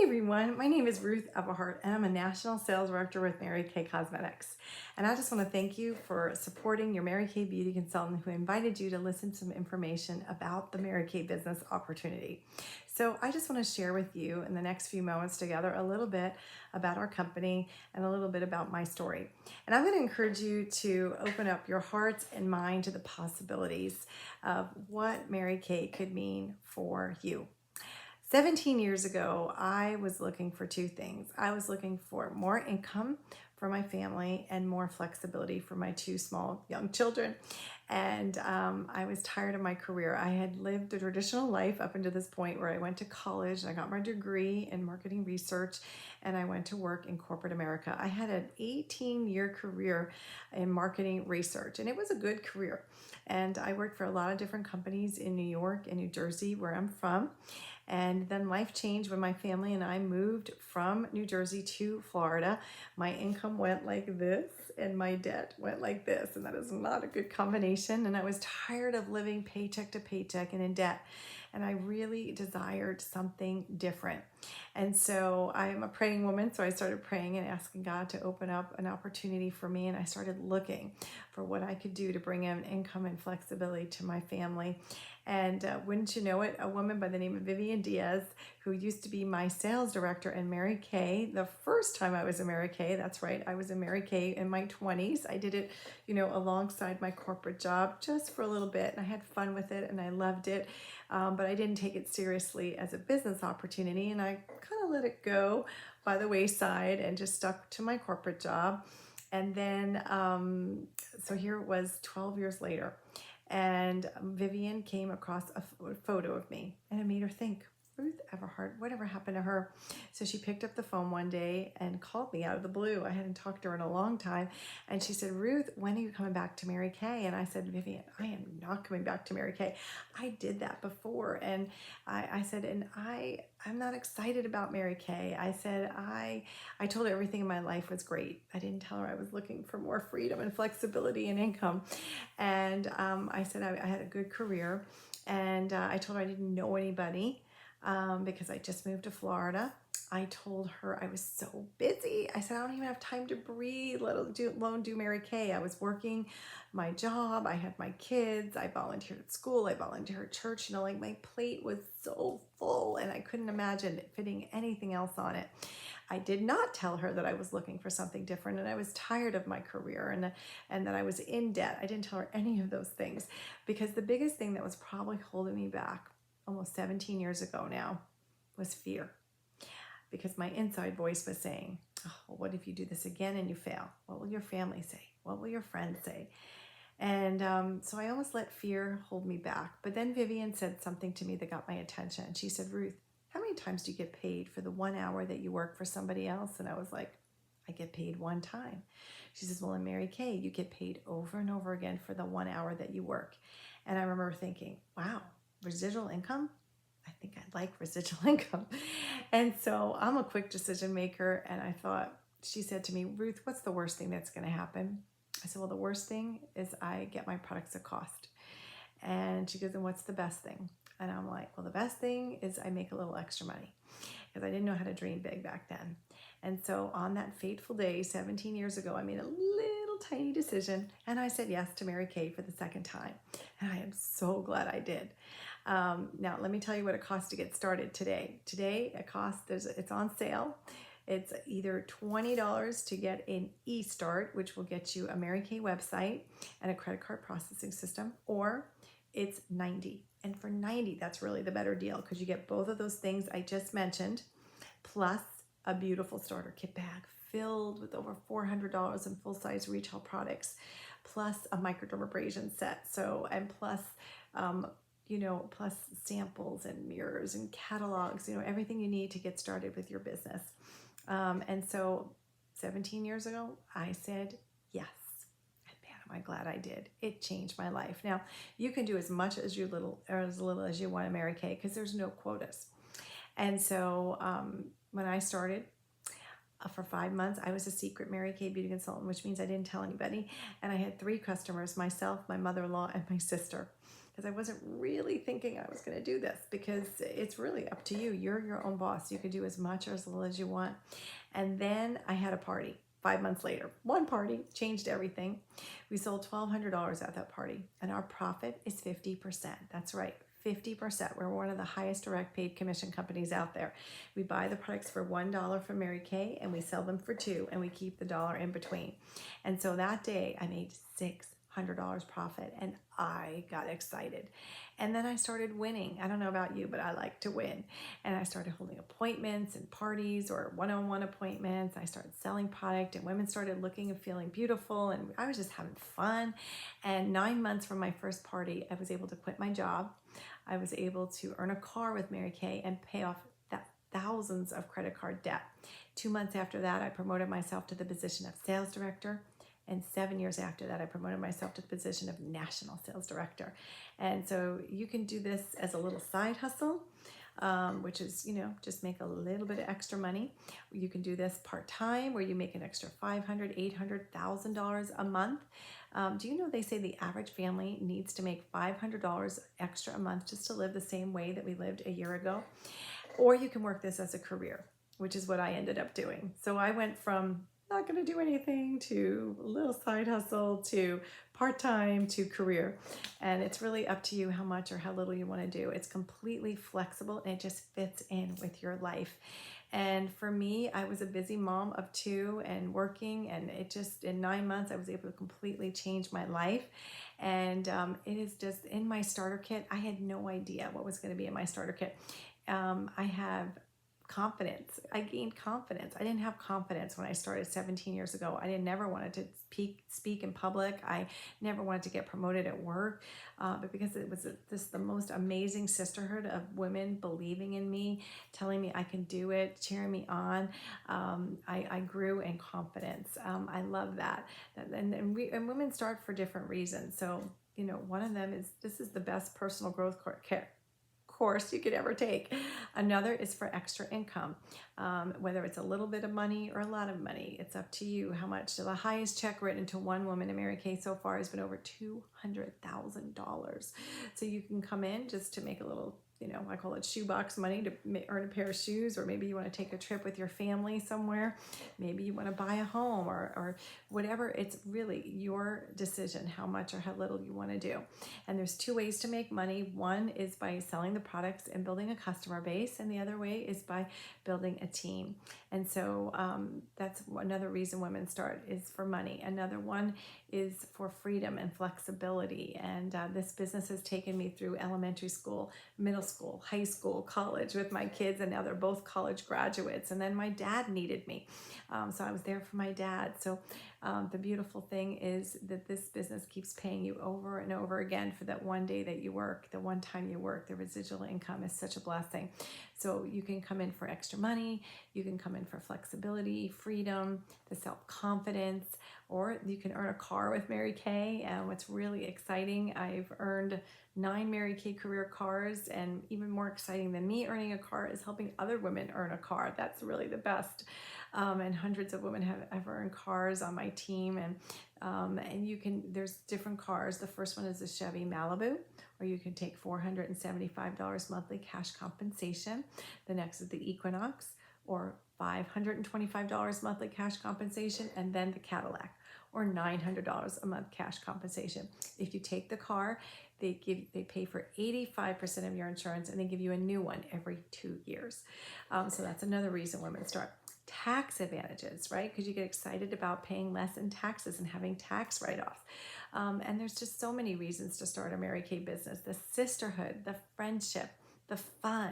Everyone, my name is Ruth Everhart and I'm a National Sales Director with Mary Kay Cosmetics. And I just want to thank you for supporting your Mary Kay Beauty Consultant who invited you to listen to some information about the Mary Kay business opportunity. So I just want to share with you in the next few moments together a little bit about our company and a little bit about my story. And I'm going to encourage you to open up your hearts and mind to the possibilities of what Mary Kay could mean for you. 17 years ago, I was looking for two things. I was looking for more income for my family and more flexibility for my two small young children. And I was tired of my career. I had lived a traditional life up until this point where I went to college and I got my degree in marketing research and I went to work in corporate America. I had an 18-year career in marketing research and it was a good career. And I worked for a lot of different companies in New York and New Jersey, where I'm from. And then life changed when my family and I moved from New Jersey to Florida. My income went like this and my debt went like this. And that is not a good combination. And I was tired of living paycheck to paycheck and in debt. And I really desired something different. And so I am a praying woman. So I started praying and asking God to open up an opportunity for me. And I started looking for what I could do to bring in income and flexibility to my family. And wouldn't you know it, a woman by the name of Vivian Diaz, who used to be my sales director in Mary Kay, the first time I was in Mary Kay, that's right, I was in Mary Kay in my 20s. I did it, alongside my corporate job just for a little bit, and I had fun with it and I loved it, but I didn't take it seriously as a business opportunity, and I kind of let it go by the wayside and just stuck to my corporate job. And then, so here it was 12 years later. And Vivian came across a photo of me and it made her think, Ruth Everhart, whatever happened to her? So she picked up the phone one day and called me out of the blue. I hadn't talked to her in a long time. And she said, Ruth, when are you coming back to Mary Kay? And I said, Vivian, I am not coming back to Mary Kay. I did that before. And I said, and I'm not excited about Mary Kay. I said, I told her everything in my life was great. I didn't tell her I was looking for more freedom and flexibility and income. And I said I had a good career. And I told her I didn't know anybody because I just moved to Florida. I told her I was so busy. I said, I don't even have time to breathe, let alone do Mary Kay. I was working my job. I had my kids. I volunteered at school. I volunteered at church. Like my plate was so full and I couldn't imagine fitting anything else on it. I did not tell her that I was looking for something different and I was tired of my career and that I was in debt. I didn't tell her any of those things because the biggest thing that was probably holding me back almost 17 years ago now was fear. Because my inside voice was saying, oh, well, what if you do this again and you fail? What will your family say? What will your friends say? And so I almost let fear hold me back. But then Vivian said something to me that got my attention. She said, Ruth, how many times do you get paid for the 1 hour that you work for somebody else? And I was like, I get paid one time. She says, well, in Mary Kay, you get paid over and over again for the 1 hour that you work. And I remember thinking, wow, residual income? I think I'd like residual income. And so I'm a quick decision maker. And I thought, she said to me, Ruth, what's the worst thing that's going to happen? I said, well, the worst thing is I get my products at cost. And she goes, and what's the best thing? And I'm like, well, the best thing is I make a little extra money because I didn't know how to dream big back then. And so on that fateful day, 17 years ago, I made a little tiny decision and I said yes to Mary Kay for the second time. And I am so glad I did. Now, let me tell you what it costs to get started today. Today, it's on sale. It's either $20 to get an e-start, which will get you a Mary Kay website and a credit card processing system, or it's $90. And for $90, that's really the better deal because you get both of those things I just mentioned, plus a beautiful starter kit bag filled with over $400 in full-size retail products, plus a microdermabrasion set. And plus plus samples and mirrors and catalogs, everything you need to get started with your business. And so 17 years ago, I said yes. And man, am I glad I did. It changed my life. Now, you can do as much as little as you want to Mary Kay because there's no quotas. And so when I started, for 5 months, I was a secret Mary Kay beauty consultant, which means I didn't tell anybody. And I had 3 customers, myself, my mother-in-law, and my sister. because I wasn't really thinking I was going to do this, because it's really up to you. You're your own boss. You can do as much or as little as you want. And then I had a party 5 months later. One party changed everything. We sold $1,200 at that party, and our profit is 50%. That's right. 50%. We're one of the highest direct paid commission companies out there. We buy the products for $1 from Mary Kay, and we sell them for $2, and we keep the dollar in between. And so that day I made $600 profit, and I got excited. And then I started winning. I don't know about you, but I like to win. And I started holding appointments and parties or one-on-one appointments. I started selling product, and women started looking and feeling beautiful, and I was just having fun. And 9 months from my first party, I was able to quit my job. I was able to earn a car with Mary Kay and pay off thousands of credit card debt. 2 months after that, I promoted myself to the position of sales director. And 7 years after that, I promoted myself to the position of national sales director. And so you can do this as a little side hustle, which is, just make a little bit of extra money. You can do this part-time, where you make an extra $500, $800, $1,000 a month. Do you know they say the average family needs to make $500 extra a month just to live the same way that we lived a year ago? Or you can work this as a career, which is what I ended up doing. So I went from not going to do anything to a little side hustle to part-time to career. And it's really up to you how much or how little you want to do. It's completely flexible, and it just fits in with your life. And for me, I was a busy mom of 2 and working, and it just, in 9 months, I was able to completely change my life. And it is just in my starter kit. I had no idea what was going to be in my starter kit. I have confidence. I gained confidence. I didn't have confidence when I started 17 years ago. I never wanted to speak in public. I never wanted to get promoted at work, but because it was the most amazing sisterhood of women believing in me, telling me I can do it, cheering me on, I grew in confidence. I love that. And women start for different reasons. So, one of them is, this is the best personal growth course you could ever take. Another is for extra income, whether it's a little bit of money or a lot of money. It's up to you how much. So the highest check written to one woman in Mary Kay so far has been over $200,000. So you can come in just to make a little, I call it shoebox money, to earn a pair of shoes, or maybe you want to take a trip with your family somewhere. Maybe you want to buy a home or whatever. It's really your decision how much or how little you want to do. And there's 2 ways to make money. One is by selling the products and building a customer base, and the other way is by building a team. And so that's another reason women start, is for money. Another one is for freedom and flexibility. And this business has taken me through elementary school, middle school, high school, college with my kids, and now they're both college graduates. And then my dad needed me. So I was there for my dad. So the beautiful thing is that this business keeps paying you over and over again for that one day that you work, the one time you work. The residual income is such a blessing. So you can come in for extra money, you can come in for flexibility, freedom, the self-confidence, or you can earn a car with Mary Kay. What's really exciting, I've earned 9 Mary Kay career cars, and even more exciting than me earning a car is helping other women earn a car. That's really the best. And hundreds of women have earned cars on my team, and there's different cars. The first one is the Chevy Malibu, or you can take $475 monthly cash compensation. The next is the Equinox, or $525 monthly cash compensation, and then the Cadillac, or $900 a month cash compensation. If you take the car, they pay for 85% of your insurance, and they give you a new one every 2 years. So that's another reason women start. Tax advantages, right? Because you get excited about paying less in taxes and having tax write-offs. And there's just so many reasons to start a Mary Kay business. The sisterhood, the friendship, the fun.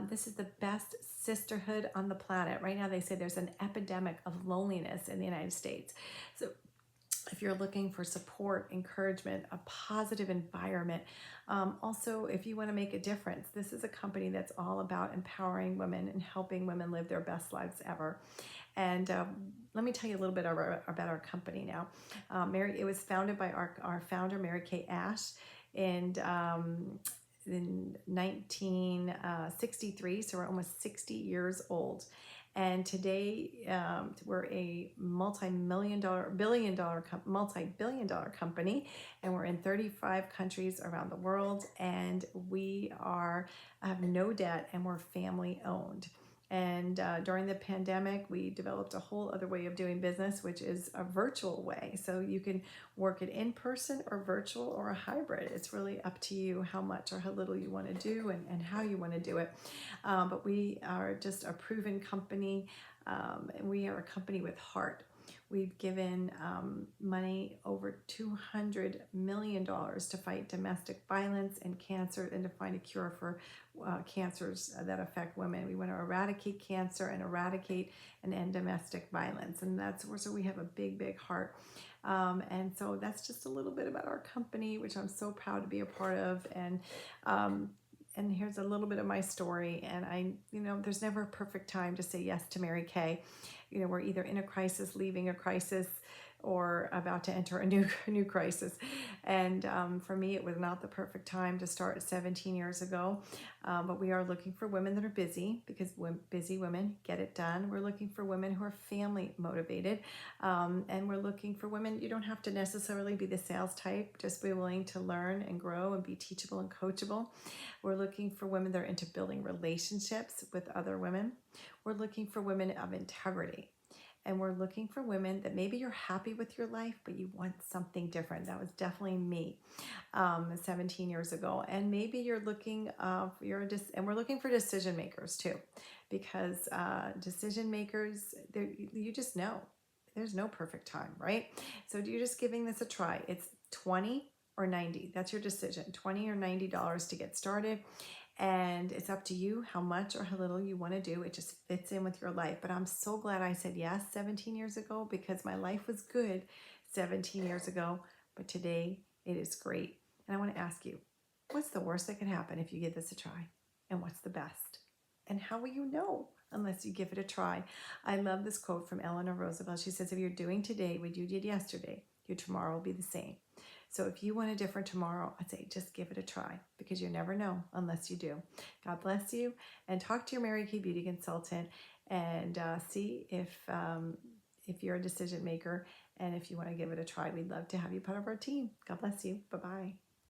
This is the best sisterhood on the planet. Right now, they say there's an epidemic of loneliness in the United States. So if you're looking for support, encouragement, a positive environment, also if you want to make a difference, this is a company that's all about empowering women and helping women live their best lives ever. And let me tell you a little bit about our company now. It was founded by our founder, Mary Kay Ash, and in 1963, so we're almost 60 years old. And today we're a multi-billion dollar company, and we're in 35 countries around the world. And we have no debt, and we're family owned. And during the pandemic, we developed a whole other way of doing business, which is a virtual way. So you can work it in person or virtual or a hybrid. It's really up to you how much or how little you want to do and how you want to do it. But we are just a proven company. And we are a company with heart. We've given money over $200 million to fight domestic violence and cancer and to find a cure for cancers that affect women. We want to eradicate cancer and eradicate and end domestic violence. And that's where, so we have a big, big heart. And so that's just a little bit about our company, which I'm so proud to be a part of. And here's a little bit of my story. And there's never a perfect time to say yes to Mary Kay. We're either in a crisis, leaving a crisis, or about to enter a new crisis. And for me, it was not the perfect time to start 17 years ago. But we are looking for women that are busy, because busy women get it done. We're looking for women who are family motivated. And we're looking for women, you don't have to necessarily be the sales type, just be willing to learn and grow and be teachable and coachable. We're looking for women that are into building relationships with other women. We're looking for women of integrity. And we're looking for women that maybe you're happy with your life, but you want something different. That was definitely me 17 years ago. And maybe you're looking, and we're looking for decision makers too, because decision makers, you just know there's no perfect time, right? So you're just giving this a try. It's 20 or 90. That's your decision. $20 or $90 to get started. And it's up to you how much or how little you want to do. It just fits in with your life. But I'm so glad I said yes 17 years ago, because my life was good 17 years ago, but today it is great. And I want to ask you, what's the worst that can happen if you give this a try? And what's the best? And how will you know unless you give it a try? I love this quote from Eleanor Roosevelt. She says, if you're doing today what you did yesterday, your tomorrow will be the same. So if you want a different tomorrow, I'd say just give it a try, because you never know unless you do. God bless you, and talk to your Mary Kay Beauty consultant and see if you're a decision maker, and if you want to give it a try. We'd love to have you part of our team. God bless you. Bye-bye.